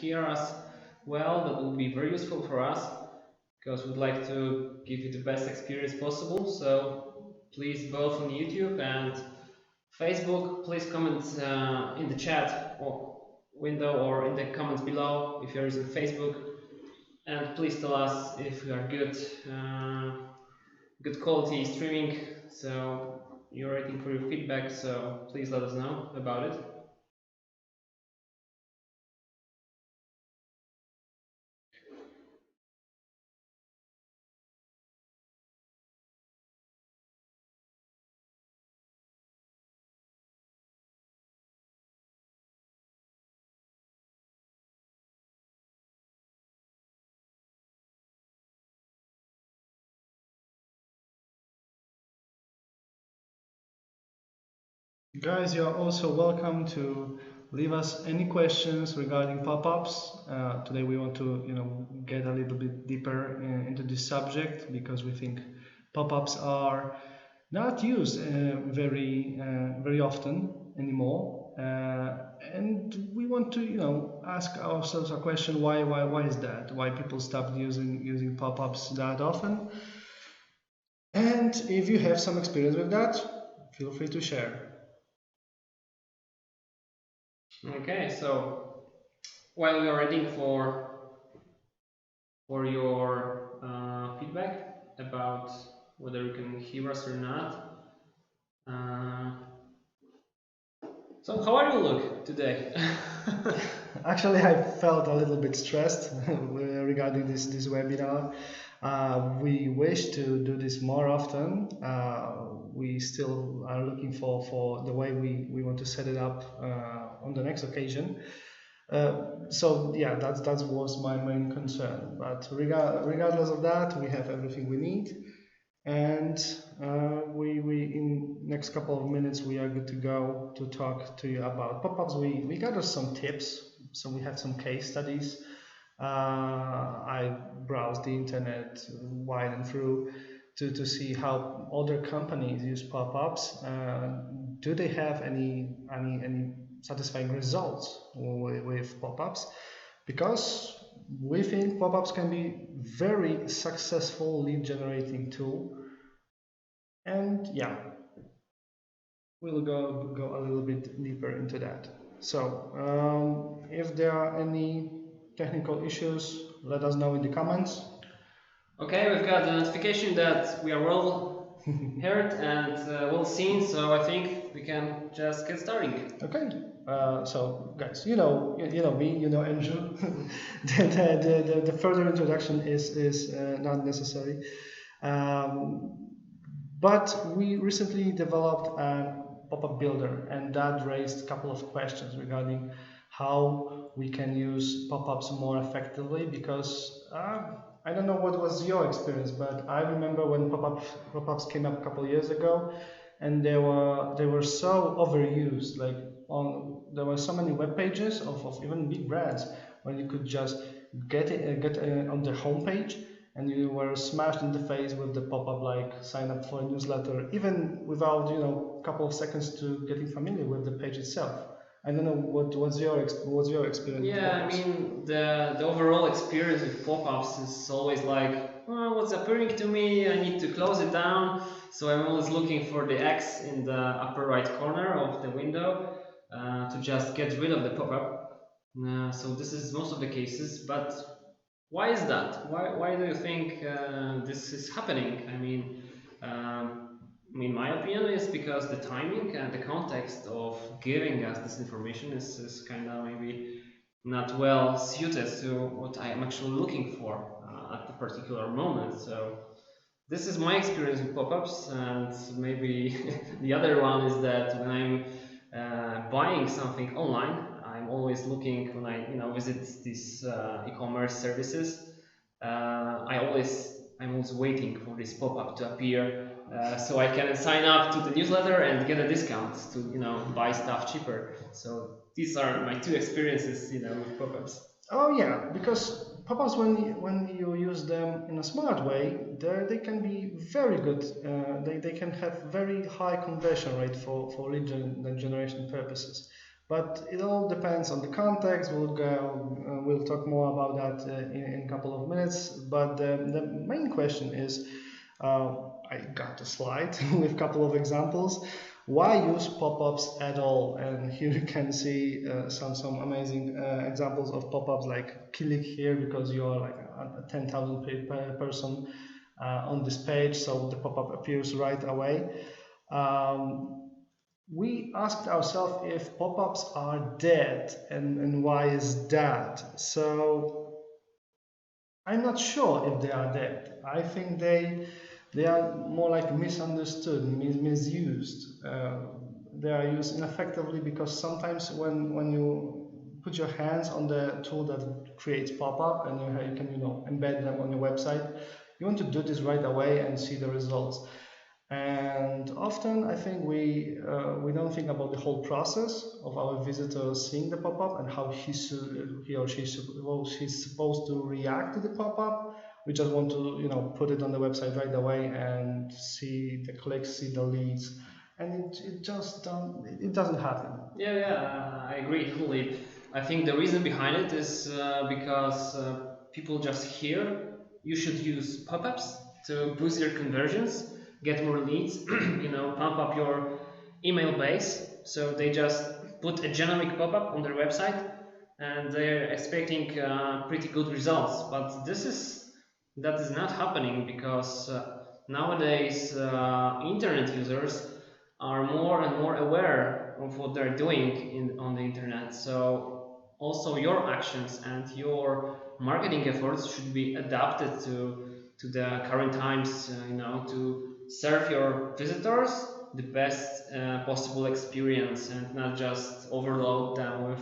hear us well, that will be very useful for us because we'd like to give you the best experience possible. So please, both on YouTube and Facebook, please comment in the chat or window or in the comments below if you're using Facebook, and please tell us if we are good quality streaming. So you're waiting for your feedback, so please let us know about it. Guys, you're also welcome to leave us any questions regarding pop-ups. Today we want to, get a little bit deeper into this subject because we think pop-ups are not used very often anymore, and we want to, ask ourselves a question: why is that? Why people stopped using pop-ups that often? And if you have some experience with that, feel free to share. Okay, so while we are waiting for your feedback about whether you can hear us or not. So how are you look today? Actually, I felt a little bit stressed regarding this webinar. We wish to do this more often. We still are looking for the way we want to set it up on the next occasion. So yeah, that was my main concern. But regardless of that, we have everything we need, and we in next couple of minutes we are good to go to talk to you about pop-ups. We gathered some tips, so we have some case studies. I browsed the internet wide and through to see how other companies use pop-ups. Do they have any satisfying results with pop-ups? Because we think pop-ups can be very successful lead generating tool, and yeah, we'll go a little bit deeper into that. So if there are any technical issues, let us know in the comments. Okay, we've got a notification that we are well heard and well seen, so I think we can just get starting. Okay. So guys, you know me, you know Andrew. The further introduction is not necessary. But we recently developed a pop-up builder, and that raised a couple of questions regarding how we can use pop-ups more effectively. Because I don't know what was your experience, but I remember when pop-ups came up a couple of years ago, and they were so overused. Like there were so many web pages of even big brands where you could just get on their homepage, and you were smashed in the face with the pop-up like sign up for a newsletter, even without a couple of seconds to getting familiar with the page itself. I don't know what's your experience. Yeah, I mean the overall experience with pop-ups is always like, oh, what's appearing to me? I need to close it down. So I'm always looking for the X in the upper right corner of the window to just get rid of the pop-up. So this is most of the cases, but why is that? Why do you think this is happening? I mean, my opinion is because the timing and the context of giving us this information is kind of maybe not well suited to what I am actually looking for at the particular moment. So this is my experience with pop-ups, and maybe the other one is that when I'm buying something online, I'm always looking when I visit these e-commerce services. I'm always waiting for this pop-up to appear so I can sign up to the newsletter and get a discount to buy stuff cheaper. So these are my two experiences with pop-ups. Oh yeah, because pop-ups, when you use them in a smart way, they can be very good. They can have very high conversion rate for lead generation purposes. But it all depends on the context. We'll talk more about that in a couple of minutes. But the main question is, I got a slide with a couple of examples. Why use pop-ups at all? And here you can see some amazing examples of pop-ups, like click here because you're like a 10,000 person on this page, so the pop-up appears right away. We asked ourselves if pop-ups are dead, and why is that? So I'm not sure if they are dead. I think they are more like misunderstood, misused. They are used ineffectively because sometimes when you put your hands on the tool that creates pop-up and you can embed them on your website, you want to do this right away and see the results. And often I think we don't think about the whole process of our visitor seeing the pop-up and how he or she's supposed to react to the pop-up. We just want to put it on the website right away and see the clicks, see the leads, and it doesn't happen. Yeah, I agree totally. I think the reason behind it is because people just hear you should use pop-ups to boost your conversions, get more leads, pump up your email base. So they just put a generic pop-up on their website, and they're expecting pretty good results. But that is not happening because nowadays internet users are more and more aware of what they're doing on the internet. So also your actions and your marketing efforts should be adapted to the current times. To serve your visitors the best possible experience and not just overload them with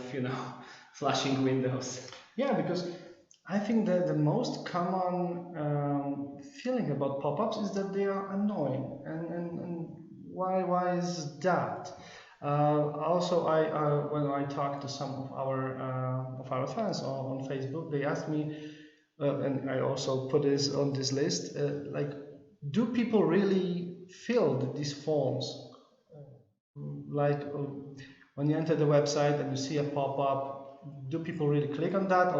flashing windows. Yeah, because I think that the most common feeling about pop-ups is that they are annoying, and why is that? Also, when I talked to some of our fans on Facebook, they asked me, and I also put this on this list, like, do people really fill these forms? Like when you enter the website and you see a pop-up, do people really click on that,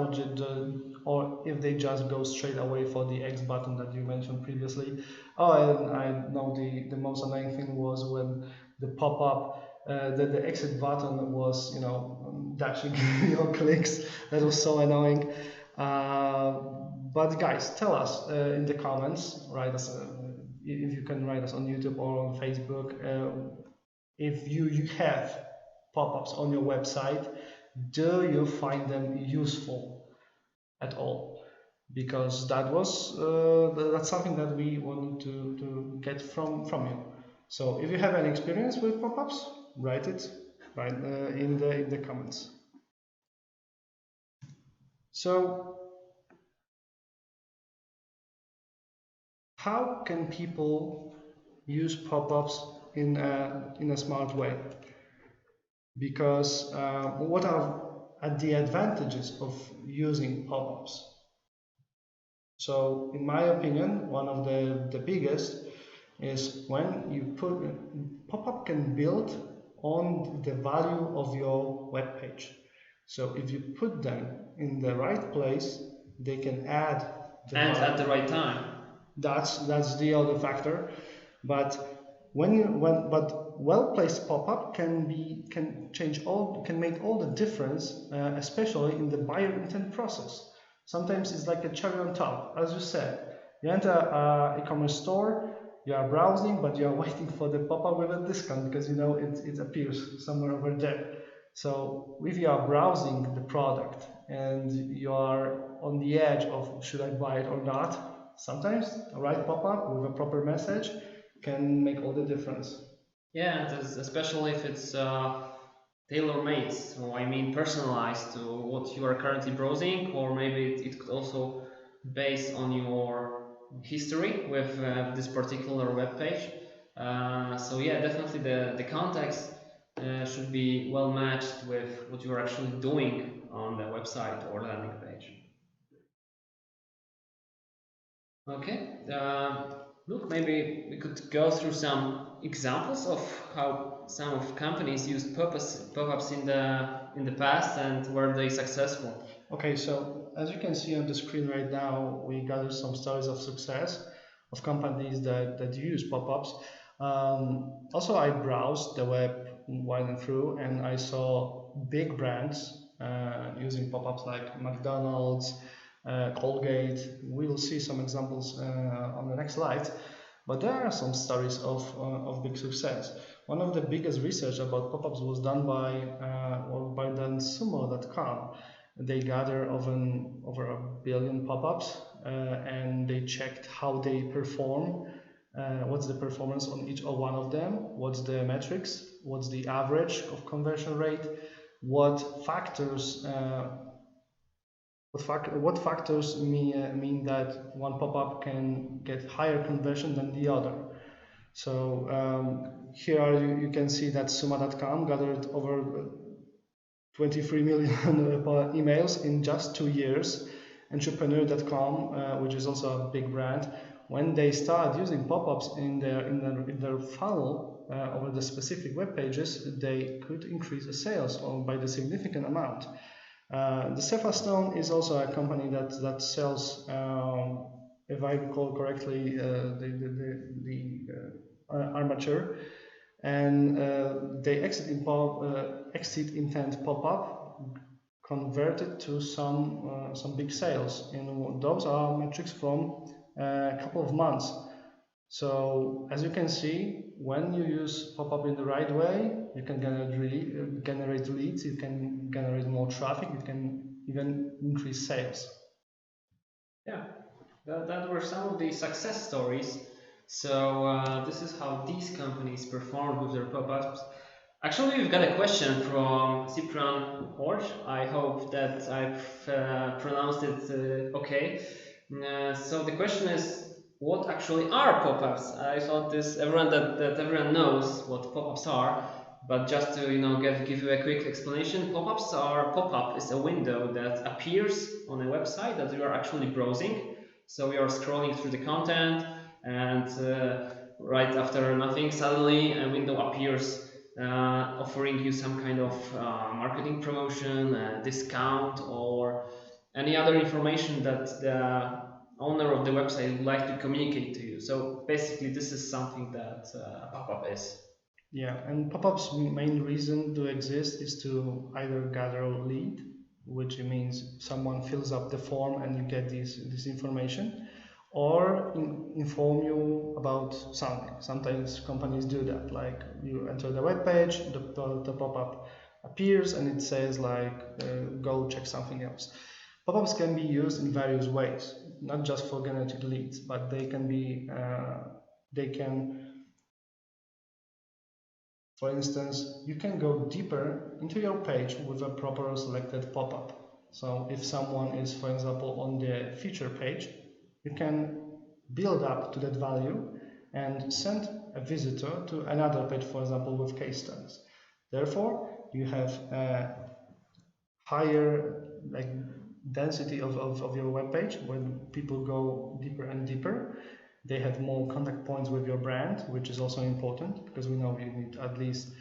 or if they just go straight away for the X button that you mentioned previously? Oh, and I know the most annoying thing was when the pop-up, the exit button was dashing your clicks. That was so annoying. But guys, tell us in the comments. Write us if you can write us on YouTube or on Facebook. If you have pop-ups on your website, do you find them useful at all? Because that's something that we wanted to get from you. So if you have any experience with pop-ups, write it right in the comments. So how can people use pop-ups in a smart way? Because what are the advantages of using pop-ups? So in my opinion, one of the biggest is when you put pop-up can build on the value of your web page. So if you put them in the right place, they can add and at the right time. That's the other factor. But well-placed pop-up can make all the difference, especially in the buyer intent process. Sometimes it's like a cherry on top, as you said. You enter an e-commerce store, you are browsing, but you are waiting for the pop-up with a discount because it appears somewhere over there. So if you are browsing the product and you are on the edge of should I buy it or not, sometimes a right pop-up with a proper message can make all the difference. Yeah, especially if it's tailor-made, so I mean personalized to what you are currently browsing, or maybe it could also based on your history with this particular web page. So yeah, definitely the context should be well matched with what you are actually doing on the website or landing page. Okay, look, maybe we could go through some examples of how some of companies used pop-ups in the past, and were they successful? Okay, so as you can see on the screen right now, we gathered some stories of success of companies that use pop-ups. Also, I browsed the web wide and through, and I saw big brands using pop-ups like McDonald's, Colgate. We'll see some examples on the next slide. But there are some stories of big success. One of the biggest research about pop-ups was done by Sumo.com. They gather over a billion pop-ups and they checked how they perform. What's the performance on each of one of them? What's the metrics? What's the average of conversion rate? What factors what factors mean that one pop-up can get higher conversion than the other? So here you can see that Suma.com gathered over 23 million emails in just 2 years. Entrepreneur.com, which is also a big brand, when they start using pop-ups in their funnel over the specific web pages, they could increase the sales by the significant amount. The Cephastone is also a company that sells, if I recall correctly, the armature, and they exit intent pop-up converted to some big sales, and those are metrics from a couple of months. So as you can see, when you use pop-up in the right way, you can generate leads, you can generate more traffic, you can even increase sales. Yeah, that were some of the success stories. So this is how these companies performed with their pop-ups. Actually, we've got a question from Cyprian Horch. I hope that I've pronounced it okay. So the question is, what actually are pop-ups? I thought that everyone knows what pop-ups are, but just to give you a quick explanation, pop-up is a window that appears on a website that you are actually browsing. So you are scrolling through the content, and right after nothing, suddenly a window appears offering you some kind of marketing promotion, discount, or any other information that the owner of the website would like to communicate to you. So basically, this is something that a pop-up is. Yeah, and pop-ups' main reason to exist is to either gather a lead, which means someone fills up the form and you get this information, or inform you about something. Sometimes companies do that, like you enter the web page, the pop-up appears and it says like go check something else. Pop-ups can be used in various ways, not just for generating leads, but they can, for instance, you can go deeper into your page with a proper selected pop-up. So if someone is, for example, on the feature page, you can build up to that value and send a visitor to another page, for example, with case studies. Therefore, you have a higher density of your web page when people go deeper and deeper. They have more contact points with your brand, which is also important because we know you need at least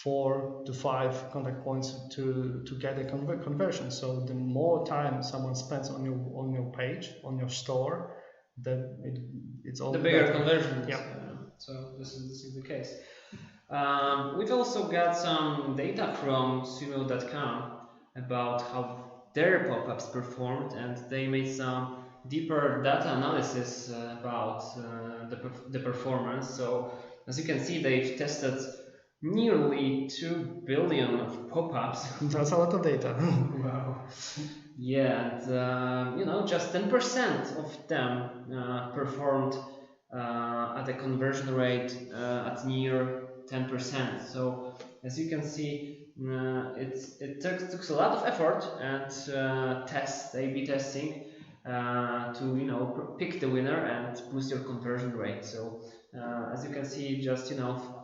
4 to 5 contact points to get a conversion. So the more time someone spends on your page, on your store, it's all the bigger conversion. Yeah. So this is the case. We've also got some data from sumo.com about how their pop-ups performed, and they made some deeper data analysis about the performance. So as you can see, they've tested nearly 2 billion of pop-ups. That's a lot of data. Wow. Yeah, and just 10% of them performed at a conversion rate at near 10%. So as you can see, it took a lot of effort and A/B testing to pick the winner and boost your conversion rate. So as you can see, just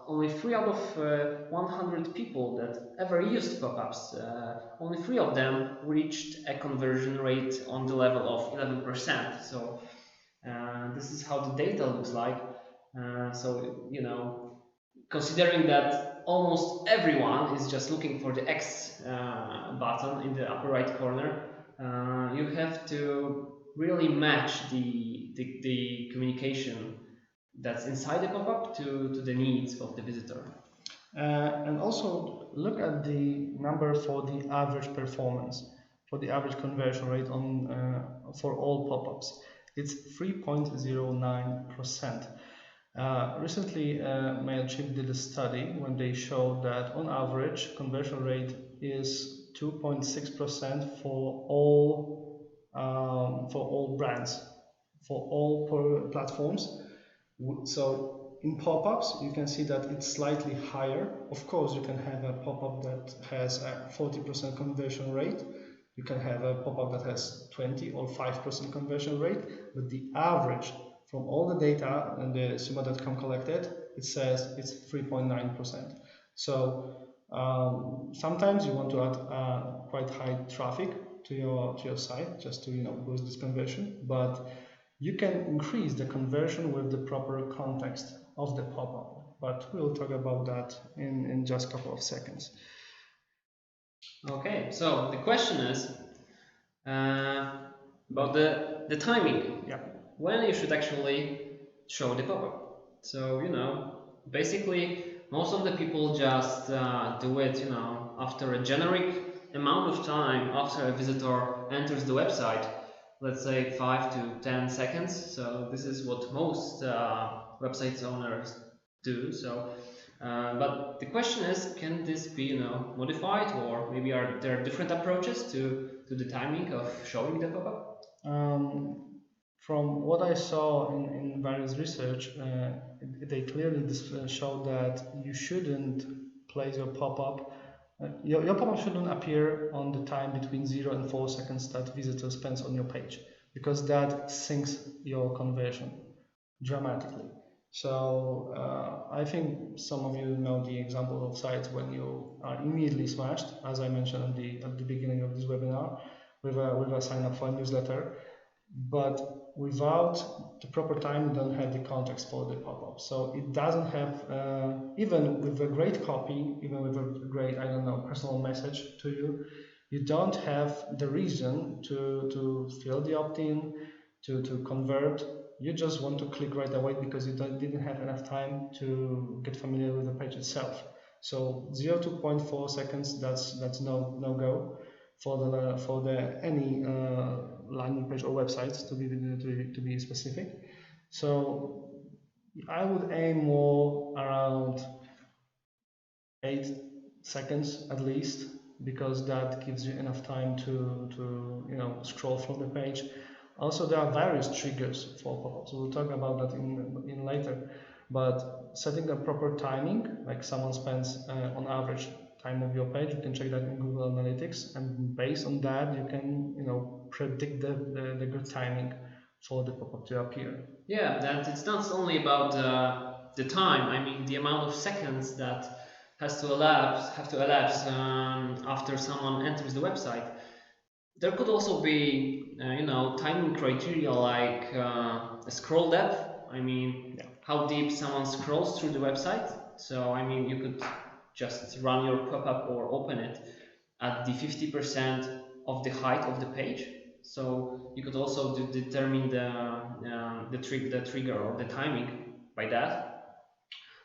only 3 out of 100 people that ever used pop-ups, only 3 of them reached a conversion rate on the level of 11%. So this is how the data looks like. So considering that almost everyone is just looking for the X button in the upper right corner, you have to really match the communication that's inside the pop-up to the needs of the visitor. And also look at the number for the average performance, for the average conversion rate on for all pop-ups. It's 3.09%. Recently, MailChimp did a study when they showed that on average conversion rate is 2.6% for all brands, for all platforms. So in pop-ups, you can see that it's slightly higher. Of course, you can have a pop-up that has a 40% conversion rate. You can have a pop-up that has 20 or 5% conversion rate, but the average from all the data and the Suma.com collected, it says it's 3.9%. So sometimes you want to add quite high traffic to your site just to boost this conversion, but you can increase the conversion with the proper context of the pop-up, but we'll talk about that in just a couple of seconds. Okay, so the question is about the timing. Yeah. When you should actually show the pop-up. So, basically most of the people just do it, after a generic amount of time after a visitor enters the website, let's say 5 to 10 seconds. So this is what most website owners do. So, but the question is, can this be, modified, or maybe are there different approaches to the timing of showing the pop-up? From what I saw in various research, they clearly showed that you shouldn't place your pop-up. Your pop-up shouldn't appear on the time between 0 and 4 seconds that visitor spends on your page, because that sinks your conversion dramatically. So I think some of you know the example of sites when you are immediately smashed, as I mentioned at the beginning of this webinar, with a sign up for a newsletter. But without the proper time, you don't have the context for the pop-up. So it doesn't have, even with a great copy, even with a great, personal message to you, you don't have the reason to fill the opt-in, to convert. You just want to click right away because you didn't have enough time to get familiar with the page itself. So 0 to 0.4 seconds, that's no go for any landing page or websites to be specific. So I would aim more around 8 seconds at least, because that gives you enough time to scroll through the page. Also, there are various triggers for pop-ups. We'll talk about that in later. But setting a proper timing, like someone spends on average time of your page, you can check that in Google Analytics, and based on that, you can predict the good timing for the pop-up to appear. Yeah, that it's not only about the time. I mean, the amount of seconds that have to elapse after someone enters the website. There could also be, timing criteria like a scroll depth. I mean, how deep someone scrolls through the website. So, I mean, you could just run your pop-up or open it at the 50% of the height of the page. So you could also determine the trigger or the timing by that.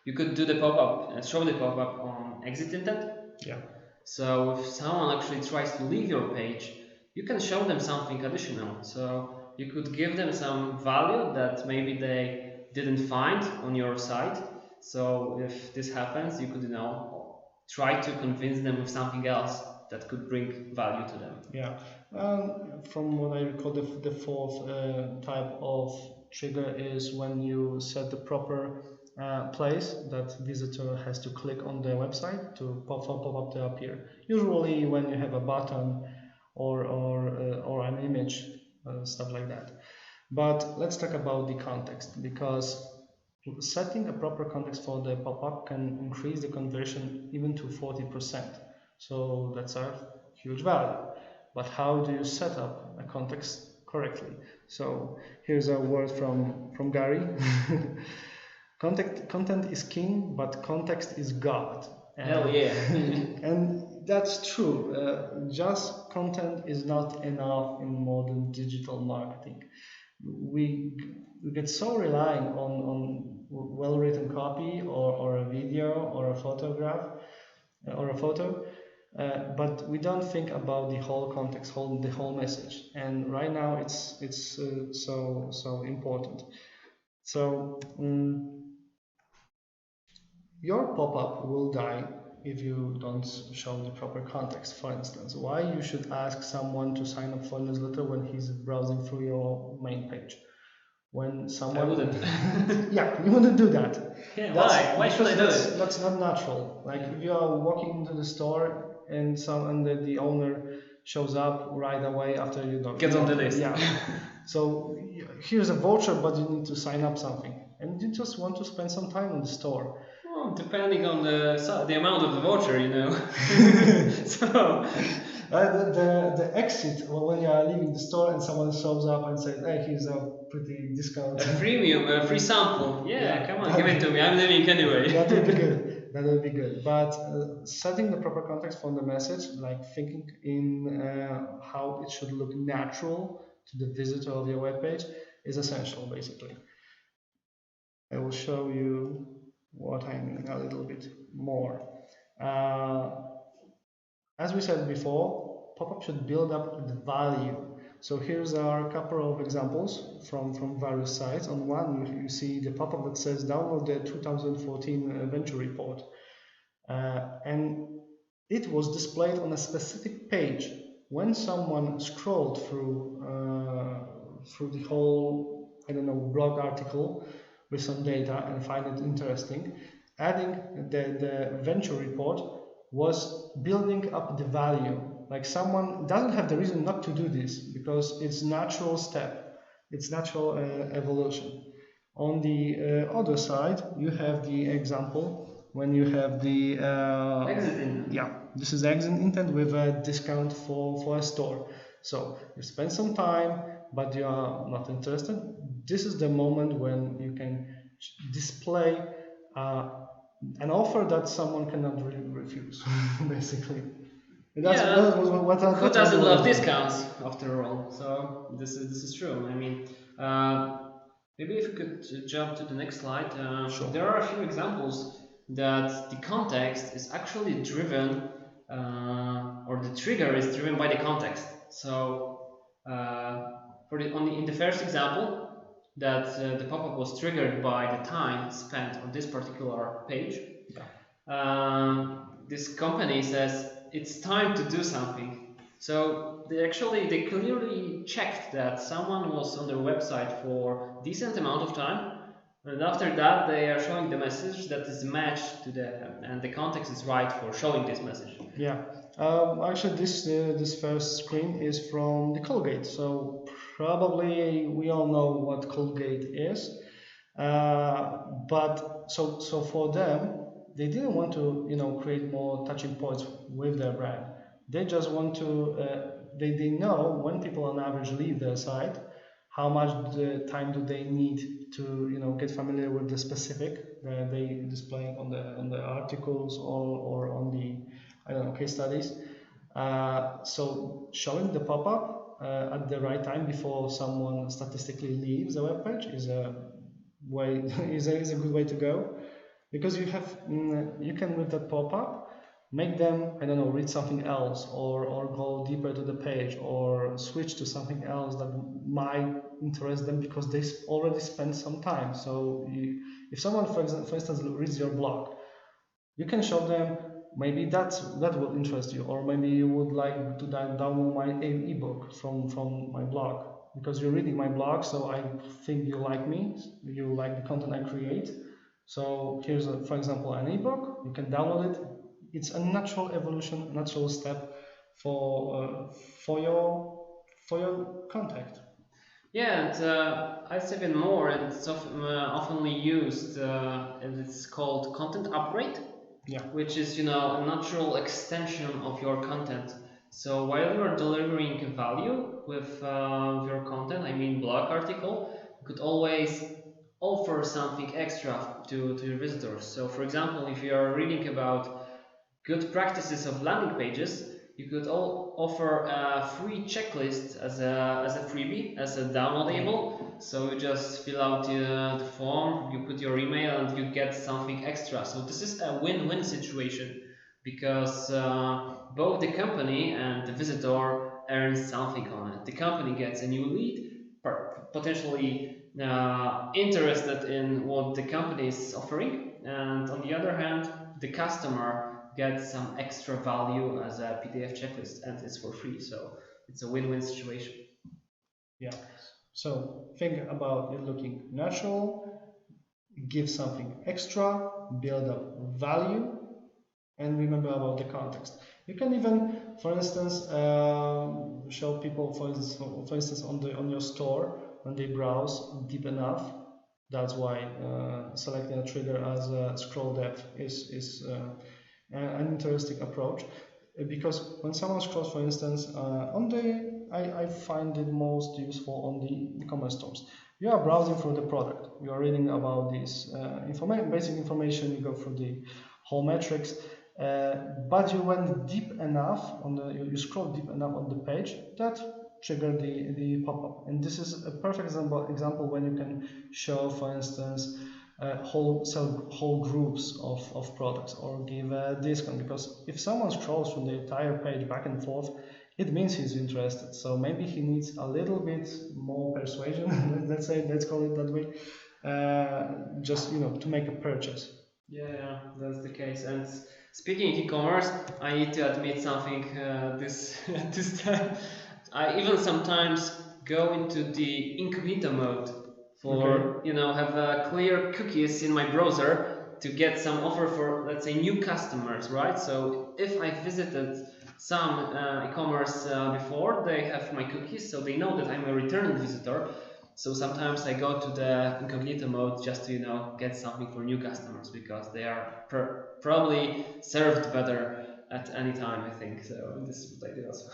You could do the pop-up, show the pop-up on exit intent. Yeah. So if someone actually tries to leave your page, you can show them something additional. So you could give them some value that maybe they didn't find on your site. So if this happens, you could try to convince them of something else that could bring value to them. Yeah. From what I recall, the fourth type of trigger is when you set the proper place that visitor has to click on the website to pop-up to appear. Usually when you have a button or an image, stuff like that. But let's talk about the context, because setting a proper context for the pop-up can increase the conversion even to 40%. So that's a huge value. But how do you set up a context correctly? So here's a word from Gary. Content is king, but context is God. Hell yeah. And that's true. Just content is not enough in modern digital marketing. We, we get so relying on well written copy or a video or a photograph or a photo, but we don't think about the whole context, the whole message. And right now it's so important. So your pop-up will die if you don't show the proper context. For instance, why you should ask someone to sign up for a newsletter when he's browsing through your main page? When I someone wouldn't. yeah, you wouldn't do that. Yeah, That's why? Why should I do because it? that's not natural. Like if you are walking into the store and the owner shows up right away after you don't Get on the list. yeah. So here's a voucher, but you need to sign up something, and you just want to spend some time in the store. Well, depending on the amount of the voucher, you know. So The exit, well, when you are leaving the store and someone shows up and says, "Hey, here's a pretty discount." a freemium, a free sample. Yeah, Yeah. come on, give it to me. I'm leaving anyway. That would be good. That would be good. But setting the proper context for the message, like thinking in how it should look natural to the visitor of your webpage, is essential, basically. I will show you what I mean a little bit more. Uh, as we said before, pop-up should build up the value. So here's a couple of examples from various sites. On one, you see the pop-up that says download the 2014 venture report. And it was displayed on a specific page. When someone scrolled through the whole, I don't know, blog article with some data and find it interesting, adding the venture report was building up the value. Like someone doesn't have the reason not to do this because it's natural step, it's natural evolution. On the other side, you have the example when you have the Exit intent. yeah, this is exit intent with a discount for a store. So you spend some time, but you are not interested. This is the moment when you can display an offer that someone cannot refuse, basically. And that's Yeah, what who doesn't love discounts after all? So this is true. I mean, maybe if we could jump to the next slide. Sure. There are a few examples that the context is actually driven, or the trigger is driven by the context. So in the first example, that the pop-up was triggered by the time spent on this particular page. This company says it's time to do something. So they clearly checked that someone was on their website for decent amount of time, and after that they are showing the message that is matched to and the context is right for showing this message. Yeah. Actually, this first screen is from the Colgate. So probably we all know what Colgate is. But so for them, they didn't want to create more touching points with their brand. They just want to they know when people on average leave their site, how much time do they need to get familiar with the specific they display on the articles or on the case studies. So showing the pop-up at the right time before someone statistically leaves the web page is a way is a good way to go, because you can with that pop-up make them read something else or go deeper to the page or switch to something else that might interest them because they already spent some time. So if someone for instance reads your blog, you can show them maybe that will interest you, or maybe you would like to download my ebook from my blog because you're reading my blog, so I think you like me, you like the content I create. So here's for example an ebook, you can download it. It's a natural evolution, natural step for your contact. Yeah, and I'd say even more, and it's oftenly used, and it's called content upgrade. Yeah. Which is, a natural extension of your content. So while you are delivering value with your content, I mean blog article, you could always offer something extra to your visitors. So for example, if you are reading about good practices of landing pages, you could all offer a free checklist as a freebie, as a downloadable. So you just fill out the form, you put your email, and you get something extra. So this is a win-win situation because both the company and the visitor earns something on it. The company gets a new lead, potentially interested in what the company is offering, and on the other hand, the customer gets some extra value as a PDF checklist, and it's for free. So it's a win-win situation. Yeah. So think about it looking natural, give something extra, build up value, and remember about the context. You can even, for instance, show people, for instance, on your store when they browse deep enough. That's why selecting a trigger as a scroll depth is an interesting approach, because when someone scrolls, for instance, I find it most useful on the e-commerce stores. You are browsing through the product, you are reading about this basic information, you go through the whole metrics, but you went deep enough you scroll deep enough on the page that trigger the pop-up. And this is a perfect example when you can show, for instance, whole groups of products, or give a discount, because if someone scrolls through the entire page back and forth, it means he's interested. So maybe he needs a little bit more persuasion, let's call it that way, just to make a purchase. Yeah, that's the case. And speaking of e-commerce, I need to admit something this this time. I even sometimes go into the incognito mode for have clear cookies in my browser to get some offer for, let's say, new customers, right? So if I visited some e-commerce before, they have my cookies, so they know that I'm a returning visitor. So sometimes I go to the incognito mode just to get something for new customers, because they are probably served better at any time, I think. So this is what I do also.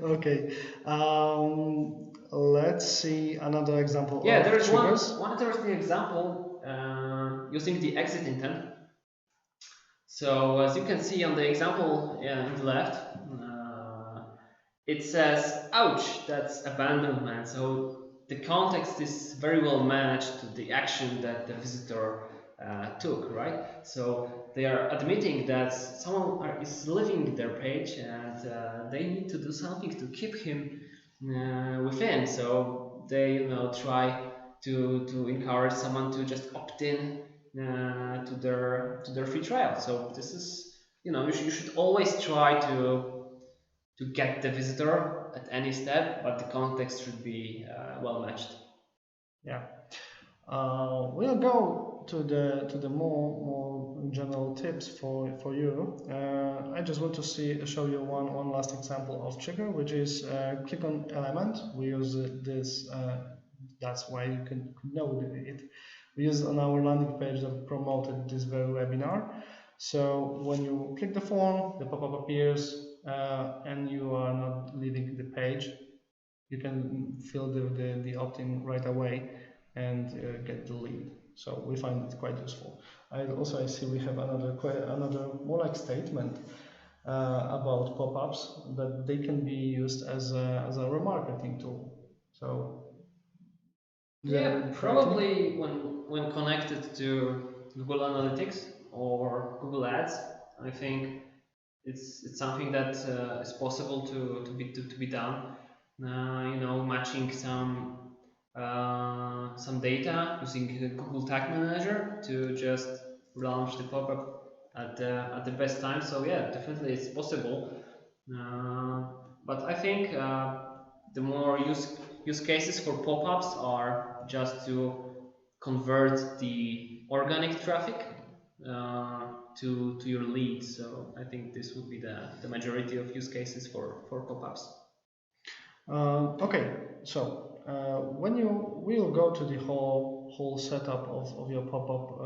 Okay, let's see another example. Yeah, of there is triggers. one interesting example using the exit intent. So as you can see on the example on the left, it says, ouch, that's abandonment. So the context is very well matched to the action that the visitor took, right? So they are admitting that someone is leaving their page, and they need to do something to keep him within. So they try to encourage someone to just opt in to their free trial. So this is you should always try to get the visitor at any step, but the context should be well matched. Yeah. We'll go to the more general tips for you. I just want to show you one last example of trigger, which is click on element. We use this. That's why you can know it. We use on our landing page that promoted this very webinar. So when you click the form, the pop-up appears, and you are not leaving the page. You can fill the opt-in right away and get the lead. So we find it quite useful. I see we have another more like statement about pop-ups, that they can be used as a remarketing tool. So yeah, probably when connected to Google Analytics or Google Ads, I think it's something that is possible to be done. Matching some data using Google Tag Manager to just launch the pop-up at the best time. So yeah, definitely it's possible. But I think the more use cases for pop-ups are just to convert the organic traffic to your leads. So I think this would be the majority of use cases for pop-ups. Okay, so when we'll go to the whole setup of your pop-up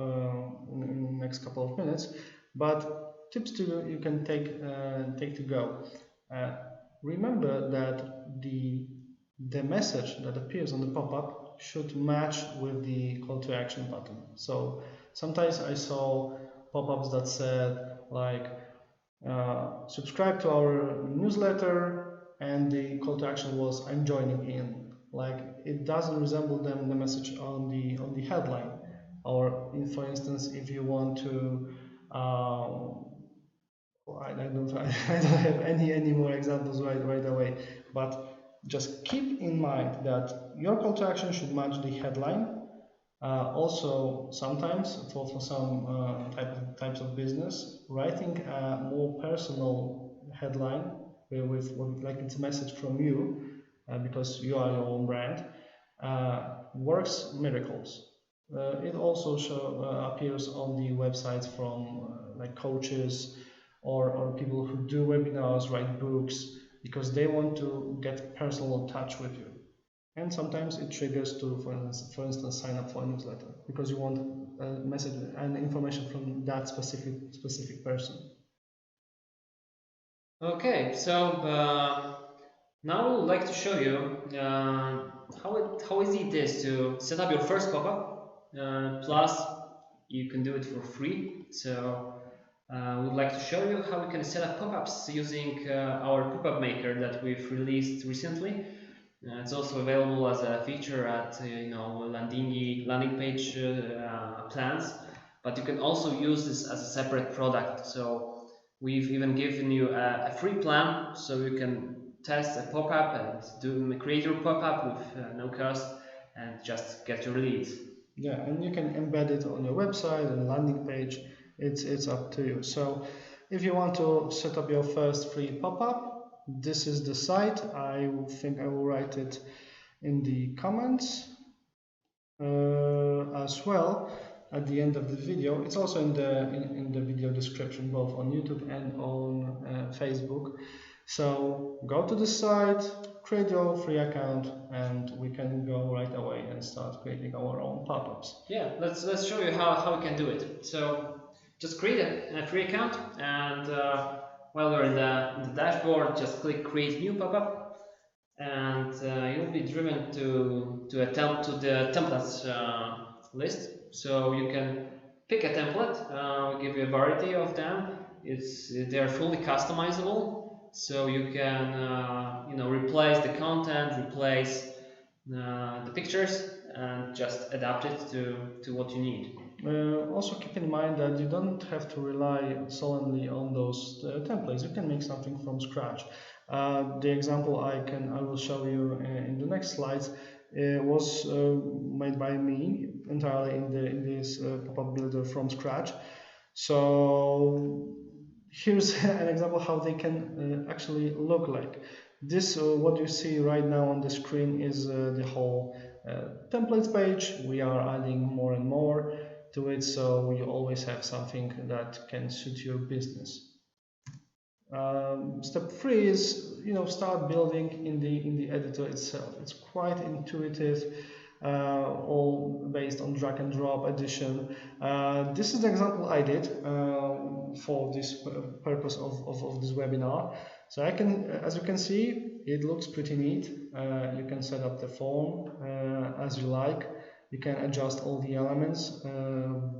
in the next couple of minutes, but tips you can take to go. Remember that the message that appears on the pop-up should match with the call to action button. So sometimes I saw pop-ups that said like subscribe to our newsletter, and the call to action was I'm joining in. Like it doesn't resemble the message on the headline. Or for instance, if you want to I don't I don't have any more examples right away, but just keep in mind that your call to action should match the headline. Also, sometimes for some types of business, writing a more personal headline with like it's a message from you, because you are your own brand, works miracles. It also appears on the websites from like coaches or people who do webinars, write books, because they want to get personal touch with you. And sometimes it triggers to, for instance, sign up for a newsletter because you want a message and information from that specific person. Okay, so now I would like to show you how easy it is to set up your first pop-up. Plus, you can do it for free. So we'd like to show you how we can set up pop-ups using our pop-up maker that we've released recently. It's also available as a feature at Landingi landing page plans, but you can also use this as a separate product. So we've even given you a free plan, so you can test a pop-up and create your pop-up with no cost and just get your leads. Yeah, and you can embed it on your website and landing page. It's up to you. So if you want to set up your first free pop-up, this is the site. I think I will write it in the comments as well at the end of the video. It's also in the video description, both on YouTube and on Facebook. So go to the site, create your free account, and we can go right away and start creating our own pop-ups. Yeah, let's show you how we can do it. So just create a free account, and while we're in the dashboard, just click create new pop-up, and you'll be driven to the templates list. So you can pick a template. We'll give you a variety of them. They're fully customizable, so you can replace the content, replace the pictures, and just adapt it to what you need. Also keep in mind that you don't have to rely solely on those templates. You can make something from scratch. The example I will show you in the next slides was made by me entirely in this pop-up builder from scratch. So here's an example how they can actually look like. This what you see right now on the screen is the whole templates page. We are adding more and more to it, so you always have something that can suit your business. Step 3 is start building in the editor itself. It's quite intuitive, all based on drag and drop addition. This is the example I did for this purpose of this webinar. So as you can see, it looks pretty neat. You can set up the form as you like. You can adjust all the elements,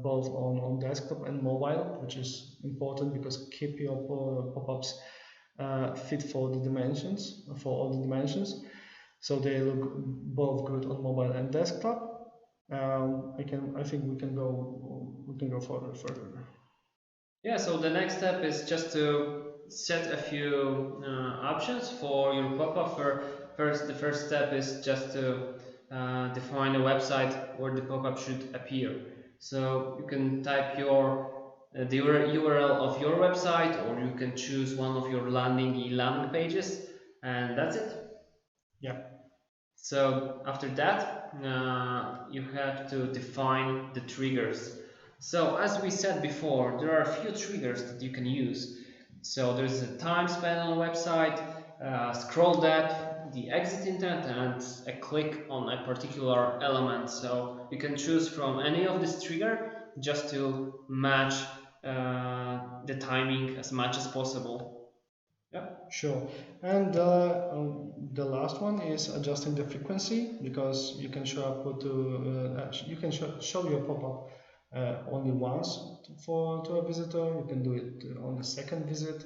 both on desktop and mobile, which is important because keep your pop-ups fit for all the dimensions, so they look both good on mobile and desktop. I think we can go further. Yeah. So the next step is just to set a few options for your pop-up. The first step is just to define a website where the pop-up should appear. So you can type the URL of your website, or you can choose one of your landing pages, and that's it. Yeah. So after that, you have to define the triggers. So as we said before, there are a few triggers that you can use. So there's a time spent on a website, scroll depth, the exit intent, and a click on a particular element. So you can choose from any of this trigger just to match the timing as much as possible. Yeah. Sure. And the last one is adjusting the frequency, because you can show your pop-up only once to a visitor. You can do it on the second visit,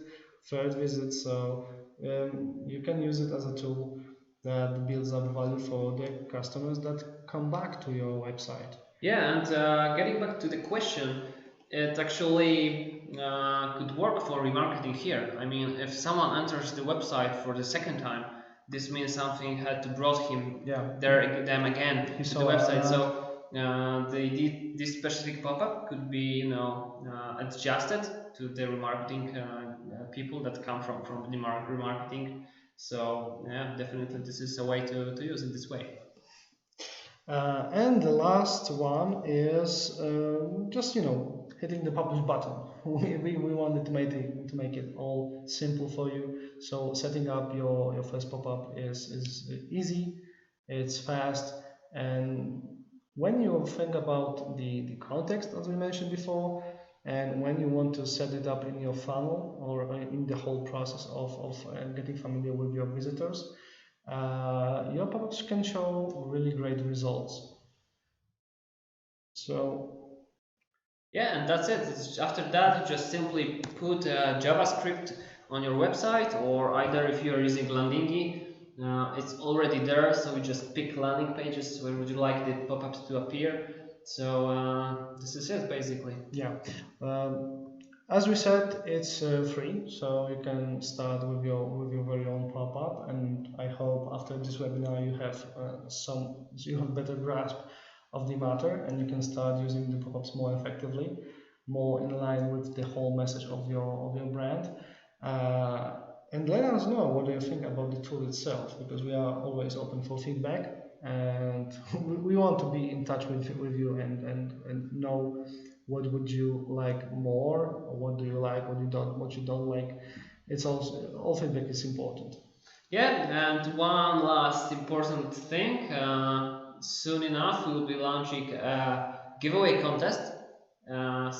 third visit. So you can use it as a tool that builds up value for the customers that come back to your website. Yeah, and getting back to the question, it actually could work for remarketing here. I mean, if someone enters the website for the second time, this means something had to brought him them again to the website. So this specific pop-up could be adjusted to the remarketing people that come from the remarketing. So yeah, definitely this is a way to use it this way. And the last one is just hitting the publish button. We wanted to make it all simple for you. So setting up your first pop-up is easy, it's fast, and when you think about the context, as we mentioned before, and when you want to set it up in your funnel or in the whole process of getting familiar with your visitors, your pop-ups can show really great results. So yeah, and that's it. After that, you just simply put JavaScript on your website, or either if you're using Landingi, it's already there. So you just pick landing pages where would you like the pop-ups to appear. So this is it basically. Yeah. As we said, it's free, so you can start with your very own pop-up. And I hope after this webinar you have better grasp of the matter, and you can start using the pop-ups more effectively, more in line with the whole message of your brand. And let us know what do you think about the tool itself, because we are always open for feedback, and we want to be in touch with you and know what would you like more, or what do you like, what you don't like. It's also, all feedback is important. Yeah, and one last important thing. Soon enough, we will be launching a giveaway contest.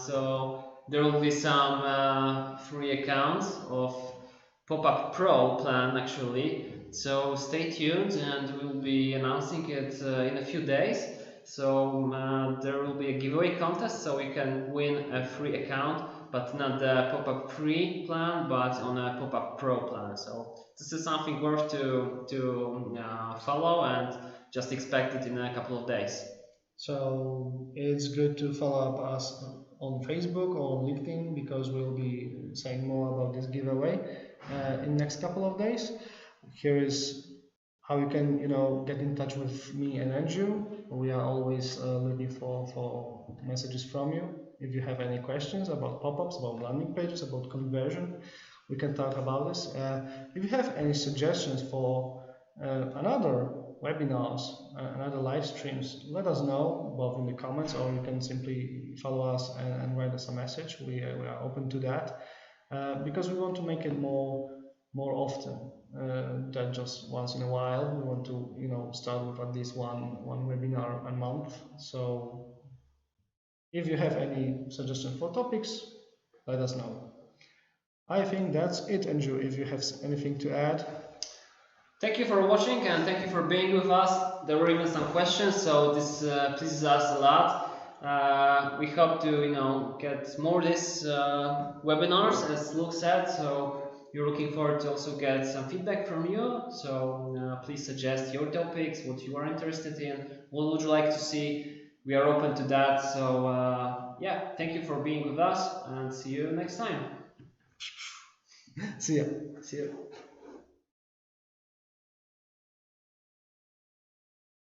So there will be some free accounts of Popup Pro plan actually. So stay tuned, and we'll be announcing it in a few days. So there will be a giveaway contest, so you can win a free account, but not the Popup Free plan, but on a Popup Pro plan. So this is something worth to follow, and just expect it in a couple of days. So it's good to follow up us on Facebook or on LinkedIn, because we'll be saying more about this giveaway in next couple of days. Here is how you can get in touch with me and Andrew. We are always looking for messages from you. If you have any questions about pop-ups, about landing pages, about conversion, we can talk about this. If you have any suggestions for another webinars, another live streams, let us know both in the comments, or you can simply follow us and write us a message. We are open to that, because we want to make it more often than just once in a while. We want to start with at least one webinar a month. So if you have any suggestions for topics, let us know. I think that's it, Andrew. If you have anything to add. Thank you for watching, and thank you for being with us. There were even some questions, so this pleases us a lot. We hope to get more this webinars, as Luke said. So you're looking forward to also get some feedback from you. So please suggest your topics, what you are interested in, what would you like to see. We are open to that. So yeah, thank you for being with us, and see you next time. See ya. See you.